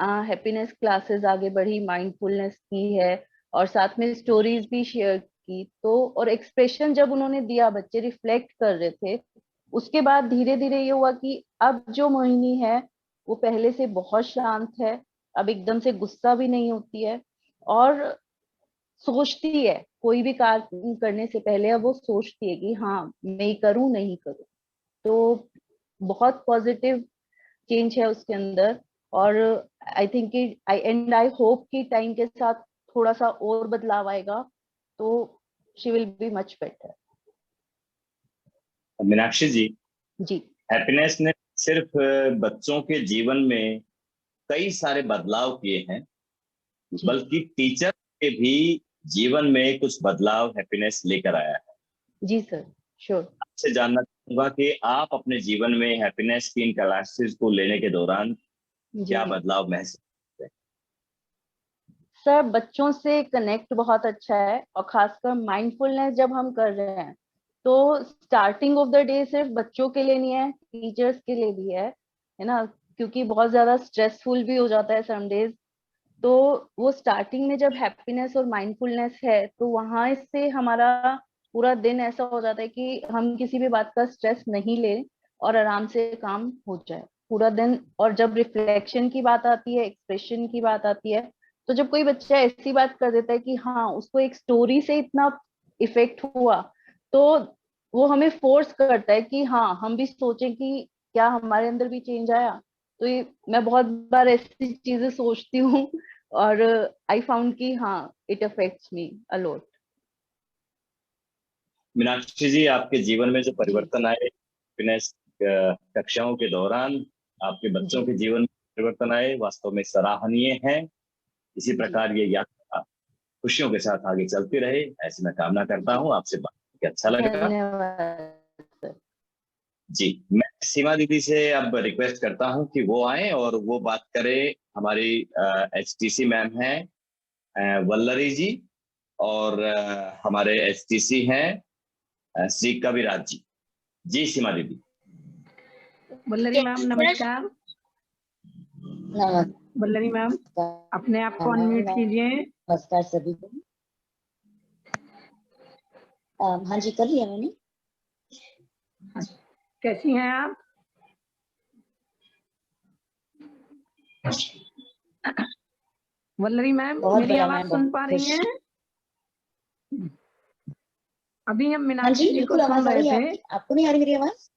हैप्पीनेस क्लासेस आगे बढ़ी, माइंडफुलनेस की है और साथ में स्टोरीज भी शेयर की, तो और एक्सप्रेशन जब उन्होंने दिया, बच्चे रिफ्लेक्ट कर रहे थे, उसके बाद धीरे धीरे ये हुआ कि अब जो मोहिनी है वो पहले से बहुत शांत है, अब एकदम से गुस्सा भी नहीं होती है और सोचती है कोई भी कार्य करने से पहले। अब वो सोचती है कि हाँ मैं करूँ नहीं करूँ। तो बहुत पॉजिटिव चेंज है उसके अंदर। और आई थिंक आई होप कि टाइम के साथ थोड़ा सा और बदलाव आएगा तो she will be much better. Meenakshi ji, जी, हैप्पीनेस ने सिर्फ बच्चों के जीवन में कई सारे बदलाव किए हैं, बल्कि टीचर के भी जीवन में कुछ बदलाव हैप्पीनेस लेकर आया है। जी सर, श्योर। आपसे जानना चाहूंगा कि आप अपने जीवन में हैप्पीनेस की इन क्लासेस को लेने के दौरान क्या बदलाव महसूस करते हैं? सर, बच्चों से कनेक्ट बहुत अच्छा है और खासकर माइंडफुलनेस जब हम कर रहे हैं तो स्टार्टिंग ऑफ द डे सिर्फ बच्चों के लिए नहीं है, टीचर्स के लिए भी है ना, क्योंकि बहुत ज्यादा स्ट्रेसफुल भी हो जाता है सम डेज। तो वो स्टार्टिंग में जब हैप्पीनेस और माइंडफुलनेस है तो वहां से हमारा पूरा दिन ऐसा हो जाता है कि हम किसी भी बात का स्ट्रेस नहीं ले और आराम से काम हो जाए पूरा दिन। और जब रिफ्लेक्शन की बात आती है, एक्सप्रेशन की बात आती है, तो जब कोई बच्चा ऐसी बात कर देता है कि हाँ उसको एक स्टोरी से इतना इफेक्ट हुआ, तो वो हमें फोर्स करता है कि हाँ हम भी सोचें कि क्या हमारे अंदर भी चेंज आया। तो ये मैं बहुत बार ऐसी चीजें सोचती हूँ और आई फाउंड कि हाँ it affects me a lot. Meenakshi ji, आपके जीवन में जो परिवर्तन आए हैप्पीनेस कक्षाओं के दौरान, आपके बच्चों के जीवन में परिवर्तन आए, वास्तव में सराहनीय है। इसी प्रकार ये यात्रा खुशियों के साथ आगे चलती रहे, ऐसी मैं कामना करता हूँ। आपसे बात करके अच्छा लगा। धन्यवाद जी, मैं सीमा दीदी से अब रिक्वेस्ट करता हूं कि वो आए और वो बात करें। हमारी एचटीसी मैम हैं वल्लरी जी, और हमारे एचटीसी हैं श्री कविराज जी। जी सीमा दीदी। वल्लरी मैम नमस्कार। वल्लरी मैम अपने आप को अनम्यूट कीजिए। नमस्कार सभी को। हाँ जी, कर लिया मैंने। कैसी हैं आप? वल्लरी मैम मेरी आवाज सुन पा रही हैं? अभी हम मीनाक्षी जी को सुन रहे थे। आपको नहीं आ रही मेरी आवाज?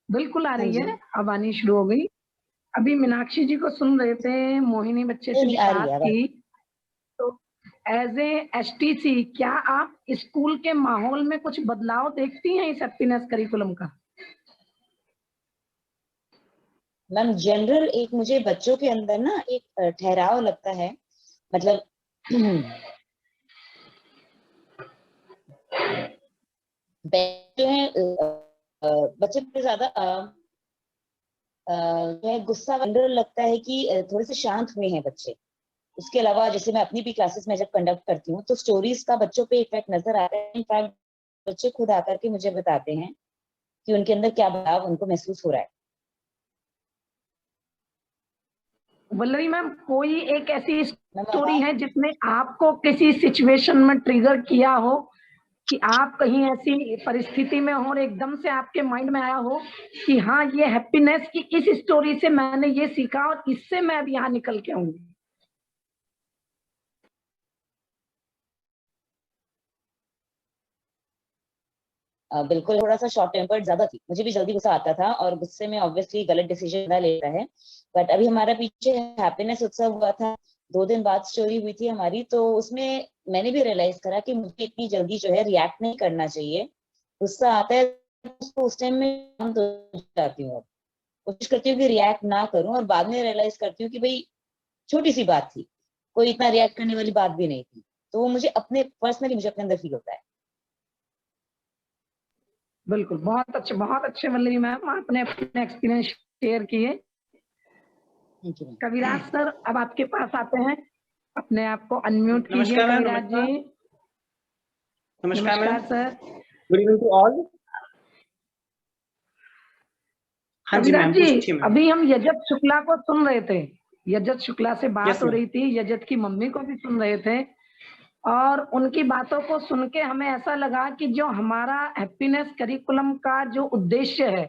बिल्कुल आ रही है, अब आनी शुरू हो गई। अभी मीनाक्षी जी को सुन रहे थे, मोहिनी बच्चे से बात की। तो एज ए एचटीसी क्या आप स्कूल के माहौल में कुछ बदलाव देखती हैं इस हैप्पीनेस करिकुलम का? मैम जनरल एक मुझे बच्चों के अंदर ना एक ठहराव लगता है, मतलब जो है बच्चे ज्यादा जो है गुस्सा जनरल लगता है कि थोड़े से शांत हुए हैं बच्चे। उसके अलावा जैसे मैं अपनी भी क्लासेस में जब कंडक्ट करती हूँ तो स्टोरीज का बच्चों पे इफेक्ट नजर आता है। इनफैक्ट बच्चे खुद आकर के मुझे बताते हैं कि उनके अंदर क्या बदलाव उनको महसूस हो रहा है। वल्लरी मैम कोई एक ऐसी स्टोरी है जिसने आपको किसी सिचुएशन में ट्रिगर किया हो कि आप कहीं ऐसी परिस्थिति में हो और एकदम से आपके माइंड में आया हो कि हाँ ये हैप्पीनेस की इस स्टोरी से मैंने ये सीखा और इससे मैं अब यहाँ निकल के आऊंगी? बिल्कुल, थोड़ा सा शॉर्ट टेम्पर्ड ज्यादा थी, मुझे भी जल्दी गुस्सा आता था और गुस्से में ऑब्वियसली गलत डिसीजन लेता है। बट अभी हमारा पीछे हैप्पीनेस उत्सव हुआ था, 2 दिन बाद स्टोरी हुई थी हमारी, तो उसमें मैंने भी रियलाइज करा कि मुझे इतनी जल्दी जो है रिएक्ट नहीं करना चाहिए। गुस्सा आता है उसको उस टाइम में हम तो जाती हूँ, कोशिश करती हूँ कि रिएक्ट ना करूँ और बाद में रियलाइज करती हूँ कि भाई छोटी सी बात थी, कोई इतना रिएक्ट करने वाली बात भी नहीं थी। तो वो मुझे अपने पर्सनली मुझे अपने अंदर फील होता है। बिल्कुल, बहुत अच्छे वल्लरी मैम, आपने अपने एक्सपीरियंस शेयर किए। कविराज सर अब आपके पास आते हैं, अपने आप को अनम्यूट कीजिए। कविराज जी। नमस्कार sir. Good evening to all. हाँ जी मैम, जी, पूछिए मैम। अभी हम यजत शुक्ला को सुन रहे थे, यजत शुक्ला से बात Yes, हो ma'am. रही थी, यजत की मम्मी को भी सुन रहे थे, और उनकी बातों को सुन के हमें ऐसा लगा कि जो हमारा हैप्पीनेस करिकुलम का जो उद्देश्य है,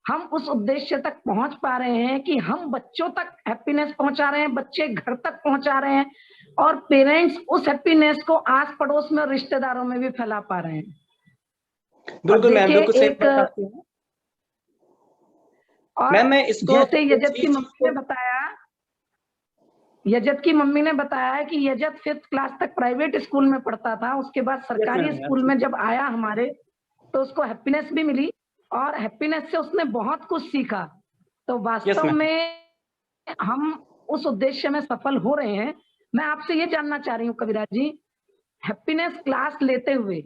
हम उस उद्देश्य तक पहुंच पा रहे हैं कि हम बच्चों तक हैप्पीनेस पहुंचा रहे हैं, बच्चे घर तक पहुंचा रहे हैं, और पेरेंट्स उस हैप्पीनेस को आस पड़ोस में, रिश्तेदारों में भी फैला पा रहे हैं। बिल्कुल मैम, बिल्कुल सही एक बात आपकी है। और मैम मैं इसको जैसे यजत की इस मम्मी ने बताया, यजत की मम्मी ने बताया कि यजत 5th क्लास तक प्राइवेट स्कूल में पढ़ता था, उसके बाद सरकारी ma'am, स्कूल में जब आया हमारे, तो उसको हैप्पीनेस भी मिली, और हैप्पीनेस से उसने बहुत कुछ सीखा। तो वास्तव ma'am. में हम उस उद्देश्य में सफल हो रहे हैं। मैं आपसे ये जानना चाह रही हूँ कविराज जी, हैप्पीनेस क्लास लेते हुए,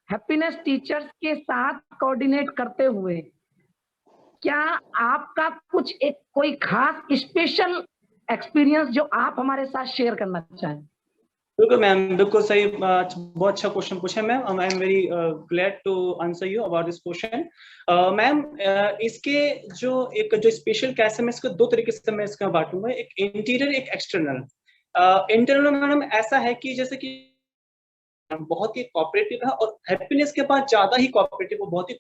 हैप्पीनेस टीचर्स के साथ कोऑर्डिनेट करते हुए, क्या आपका कुछ एक कोई खास स्पेशल एक्सपीरियंस जो आप हमारे साथ शेयर करना चाहें? बिल्कुल मैम, बिल्कुल सही, बहुत अच्छा क्वेश्चन पूछा ma'am. I am very glad to answer you about this question. Ma'am इसके जो स्पेशल कैसे, मैं इसको दो तरीके से मैं इसका बांटूंगा, एक इंटीरियर, एक एक्सटर्नल। इंटरनल मैडम ऐसा है कि जैसे कि बहुत ही कोऑपरेटिव है, और हैप्पीनेस के पास ज्यादा ही कोऑपरेटिव, बहुत ही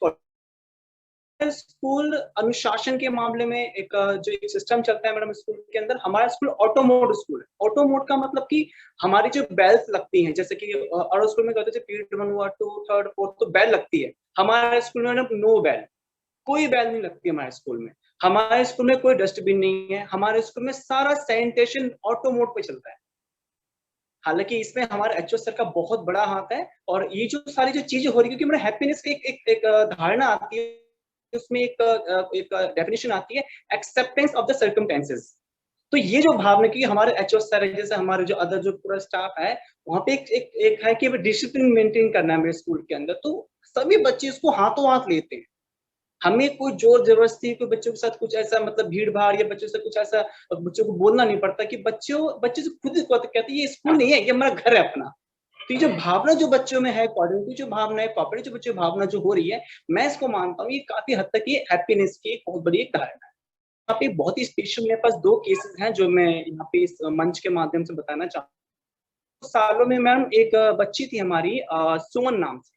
स्कूल अनुशासन के मामले में एक जो एक सिस्टम चलता है मैडम स्कूल के अंदर, हमारा स्कूल ऑटो मोड स्कूल है। ऑटो मोड का मतलब कि हमारी जो बेल्स लगती हैं, जैसे कि और स्कूल में कहते हैं पीरियड 1 हुआ 2 3 4 तो बेल लगती है। हमारे स्कूल में मैडम नो बेल, कोई बेल नहीं लगती हमारे स्कूल में। हमारे स्कूल में कोई डस्टबिन नहीं है, हमारे स्कूल में सारा सैनिटेशन ऑटो मोड पे चलता है। हालांकि इसमें हमारे एचओ सर का बहुत बड़ा हाथ है, और ये जो सारी जो चीजें हो रही है, क्योंकि मेरा हैप्पीनेस की एक धारणा आती है, उसमें एक डेफिनेशन आती है, एक्सेप्टेंस ऑफ द सर्कमस्टेंसेस। तो ये जो भावना की हमारे एचओ सर है, जैसे हमारे जो अदर जो पूरा स्टाफ है, वहाँ पे एक है कि डिसिप्लिन मेंटेन करना है मेरे स्कूल के अंदर, तो सभी बच्चे इसको हाथों हाथ लेते हैं। हमें कोई जोर जबरदस्ती कोई बच्चों के साथ कुछ ऐसा मतलब भीड़ भाड़ या बच्चों से कुछ ऐसा बच्चों को बोलना नहीं पड़ता कि बच्चे से खुद कहते हैं ये स्कूल नहीं है, ये हमारा घर है अपना। तो ये जो भावना जो बच्चों में है, कोऑर्डिनेटिव जो भावना है, कोऑपरेटिव जो बच्चों भावना जो हो रही है, मैं इसको मानता हूँ ये काफी हद तक ये हैप्पीनेस की एक बहुत बड़ी एक धारणा है। यहाँ पे बहुत ही स्पेशल मेरे पास 2 केसेस हैं जो मैं यहाँ पे इस मंच के माध्यम से बताना चाहता हूँ। सालों में मैम एक बच्ची थी हमारी सुमन नाम से।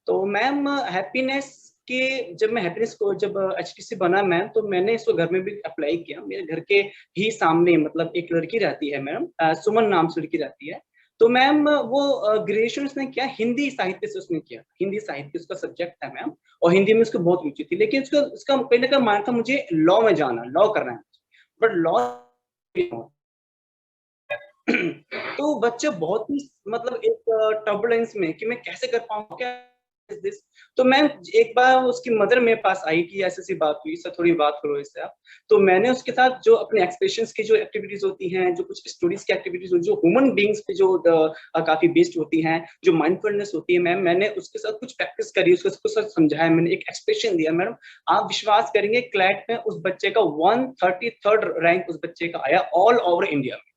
तो मैम हैप्पीनेस के जब मैं हैप्पीनेस को जब HTC बना मैम, तो मैंने इसको घर में भी अप्लाई किया। मेरे घर के ही सामने मतलब एक लड़की रहती है मैम, सुमन नाम से लड़की रहती है। तो मैम वो ग्रेजुएशन उसने किया हिंदी साहित्य से, उसने किया हिंदी साहित्य उसका सब्जेक्ट था मैम, और हिंदी में उसको बहुत रुचि थी। लेकिन उसका कहीं ना कहीं माना था मुझे लॉ में जाना, लॉ करना है, बट लॉ तो बच्चे बहुत ही मतलब एक टर्बुलेंस में कि मैं कैसे कर पाऊँ, क्या दिस। तो मैं एक बार उसकी मदर मेरे पास आई कि ऐसी बात हुई, सर थोड़ी बात करो इससे आप। तो मैंने उसके साथ जो अपने एक्सप्रेशंस की जो एक्टिविटीज होती हैं, जो कुछ स्टोरीज की एक्टिविटीज जो ह्यूमन बींग्स पे जो काफी बेस्ड होती हैं, जो माइंडफुलनेस होती है मैम, मैंने उसके साथ कुछ प्रैक्टिस करी, उसको समझाया, मैंने एक एक्सप्रेशन दिया मैडम। आप विश्वास करेंगे क्लैट में उस बच्चे का 133rd रैंक उस बच्चे का आया ऑल ओवर इंडिया में।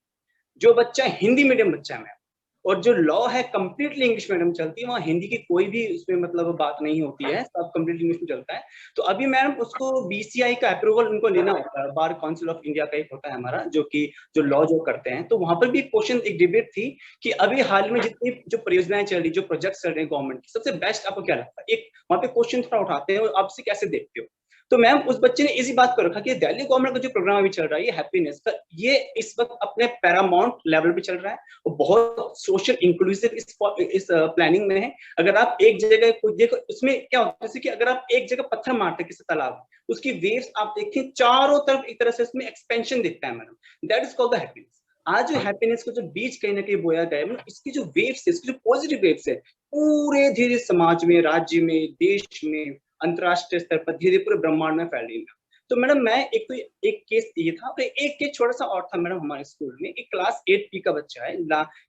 जो बच्चा हिंदी मीडियम बच्चा है, और जो लॉ है कंप्लीटली इंग्लिश मीडियम चलती है, वहाँ हिंदी की कोई भी उसमें मतलब बात नहीं होती है, सब कंप्लीटली इंग्लिश में चलता है। तो अभी मैडम उसको BCI का अप्रूवल उनको लेना होता है, बार काउंसिल ऑफ इंडिया का एक होता है हमारा, जो कि जो लॉ जो करते हैं। तो वहां पर भी एक क्वेश्चन, एक डिबेट थी कि अभी हाल में जितनी जो परियोजनाएं चल रही, जो प्रोजेक्ट चल रहे हैं गवर्नमेंट की, सबसे बेस्ट आपको क्या लगता है? एक वहाँ पे क्वेश्चन थोड़ा उठाते हैं और आपसे कैसे देखते हो। तो मैम उस बच्चे ने इसी बात को रखा कि दिल्ली गवर्नमेंट का जो प्रोग्राम अभी चल रहा है, ये हैप्पीनेस का, ये इस वक्त अपने पैरामाउंट लेवल पे चल रहा है, और बहुत सोशल इंक्लूसिव इस प्लानिंग में है। अगर आप एक जगह कुछ देखो, उसमें क्या होता है, जैसे कि अगर आप एक जगह पत्थर मारते किसी तालाब, उसकी वेव्स आप देखें चारों तरफ एक तरह से उसमें एक्सपेंशन दिखता है madam, that is called the happiness. आज जो हैप्पीनेस को जो बीज कहीं ना कहीं बोया गया है, इसकी जो वेव्स है, इसकी जो पॉजिटिव वेव्स है, पूरे धीरे समाज में, राज्य में, देश में, अंतरराष्ट्रीय स्तर पर धीरे पूरे ब्रह्मांड में फैल रही है। तो मैडम मैं एक केस ये था, एक केस छोटा सा और था मैडम। हमारे स्कूल में एक क्लास 8B का बच्चा है,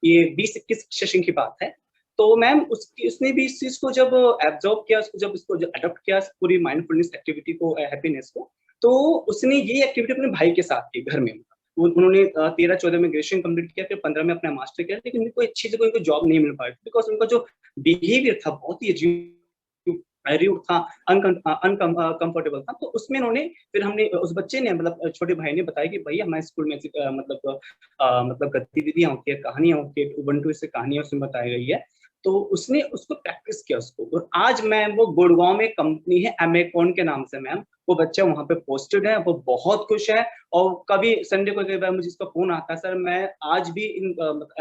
ये 20-21 सेशन की बात है। तो मैम उसने भी इस चीज को जब एब्जॉर्ब किया, उसको जब अडॉप्ट किया पूरी माइंडफुलनेस एक्टिविटी को, हैप्पीनेस को, तो उसने ये एक्टिविटी अपने भाई के साथ की घर में। उन्होंने 13-14 में ग्रेजुएशन कंप्लीट किया, फिर 15 में अपना मास्टर किया, लेकिन कोई अच्छी जगह उनको जॉब नहीं मिल पाई, बिकॉज उनका जो बिहेवियर था बहुत ही अजीब रूड था, अनकंफर्टेबल था। तो उसमें उन्होंने, फिर हमने, उस बच्चे ने, मतलब छोटे भाई ने बताया कि भैया हमारे स्कूल में मतलब गतिविधियां होती है, कहानियां होती है, उबंटू से कहानियां उसमें बताई गई है। तो उसने उसको प्रैक्टिस किया उसको, और आज मैम वो गुड़गांव में कंपनी है अमेकॉन के नाम से मैम, वो बच्चा वहां पे पोस्टेड है, वो बहुत खुश है। और कभी संडे को कई बार मुझे इसका फोन आता है, सर मैं आज भी इन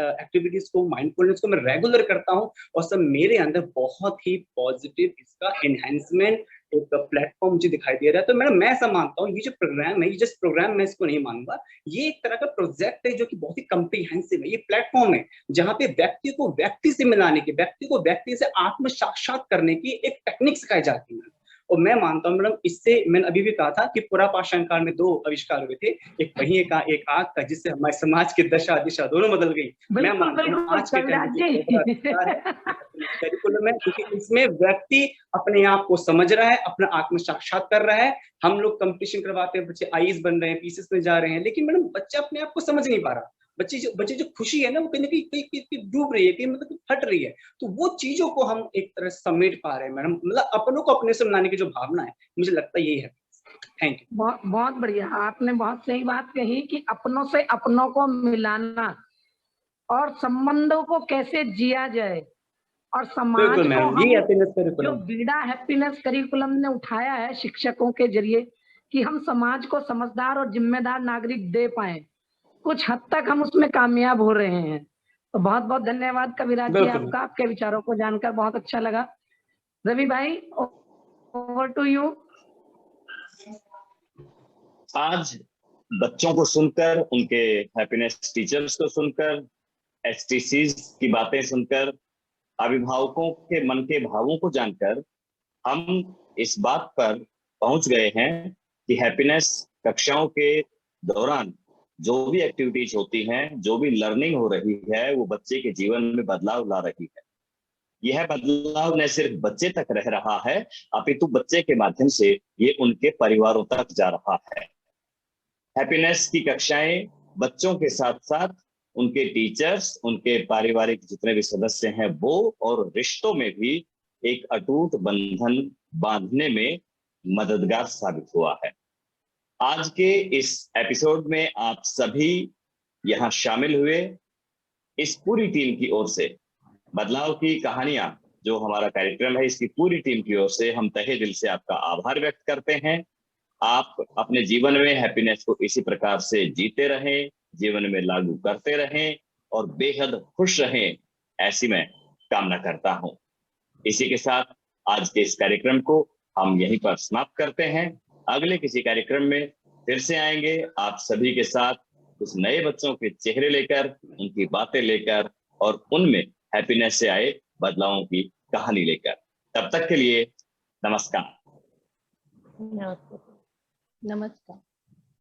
एक्टिविटीज को, माइंडफुलनेस को मैं रेगुलर करता हूँ, और सर मेरे अंदर बहुत ही पॉजिटिव इसका एनहेंसमेंट, एक प्लेटफॉर्म मुझे दिखाई दे रहा है। तो मैडम मैं ऐसा मानता हूँ, ये जो प्रोग्राम है, ये जस्ट प्रोग्राम मैं इसको नहीं मानूंगा, ये एक तरह का प्रोजेक्ट है जो कि बहुत ही कम्प्रीहेंसिव है। ये प्लेटफॉर्म है जहाँ पे व्यक्ति को व्यक्ति से मिलाने की, व्यक्ति को व्यक्ति से आत्म साक्षात करने की एक टेक्निक सिखाई जाती है। और मैं मानता हूँ मैडम, इससे मैंने अभी भी कहा था कि पूरा पाषाण काल में 2 आविष्कार हुए थे, एक पहिए का, एक आग का, जिससे हमारे समाज की दशा दिशा दोनों बदल गई। मैं मानता हूँ आज के करिकुलम है, क्योंकि इसमें व्यक्ति अपने आप को समझ रहा है, अपना आत्म साक्षात कर रहा है। हम लोग कंपटीशन करवाते हैं, बच्चे आईएएस बन रहे हैं, पीसीएस में जा रहे हैं, लेकिन मैडम बच्चा अपने आप को समझ नहीं पा रहा। बच्चे जो खुशी है ना, वो कहीं ना कहीं डूब रही है, कहीं मतलब फट रही है। तो वो चीजों को हम एक तरह से समेट पा रहे हैं मैडम, मतलब अपनों को अपने से मिलाने की जो भावना है, मुझे लगता है यही है। Thank you. बहुत बढ़िया, आपने बहुत सही बात कही कि अपनों से अपनों को मिलाना और संबंधों को कैसे जिया जाए, और समाज को हम जो बीड़ा हैप्पीनेस करिकुलम ने उठाया है शिक्षकों के जरिए, कि हम समाज को समझदार और जिम्मेदार नागरिक दे पाए, कुछ हद तक हम उसमें कामयाब हो रहे हैं। तो बहुत बहुत धन्यवाद कविराज जी आपका, आपके विचारों को जानकर बहुत अच्छा लगा। रवि भाई, ओवर टू यू। आज बच्चों को सुनकर, उनके हैप्पीनेस टीचर्स को सुनकर, एसटीसीज की बातें सुनकर, अभिभावकों के मन के भावों को जानकर हम इस बात पर पहुंच गए हैं कि हैप्पीनेस कक्षाओं के दौरान जो भी एक्टिविटीज होती हैं, जो भी लर्निंग हो रही है, वो बच्चे के जीवन में बदलाव ला रही है। यह बदलाव न सिर्फ बच्चे तक रह रहा है, अपितु बच्चे के माध्यम से ये उनके परिवारों तक जा रहा है। हैप्पीनेस की कक्षाएं बच्चों के साथ साथ उनके टीचर्स, उनके पारिवारिक जितने भी सदस्य हैं वो, और रिश्तों में भी एक अटूट बंधन बांधने में मददगार साबित हुआ है। आज के इस एपिसोड में आप सभी यहाँ शामिल हुए, इस पूरी टीम की ओर से बदलाव की कहानियां जो हमारा कार्यक्रम है, इसकी पूरी टीम की ओर से हम तहे दिल से आपका आभार व्यक्त करते हैं। आप अपने जीवन में हैप्पीनेस को इसी प्रकार से जीते रहें, जीवन में लागू करते रहें और बेहद खुश रहें, ऐसी मैं कामना करता हूं। इसी के साथ आज के इस कार्यक्रम को हम यहीं पर समाप्त करते हैं। अगले किसी कार्यक्रम में फिर से आएंगे आप सभी के साथ, कुछ नए बच्चों के चेहरे लेकर, उनकी बातें लेकर और उनमें हैप्पीनेस से आए बदलावों की कहानी लेकर। तब तक के लिए नमस्कार। नमस्कार।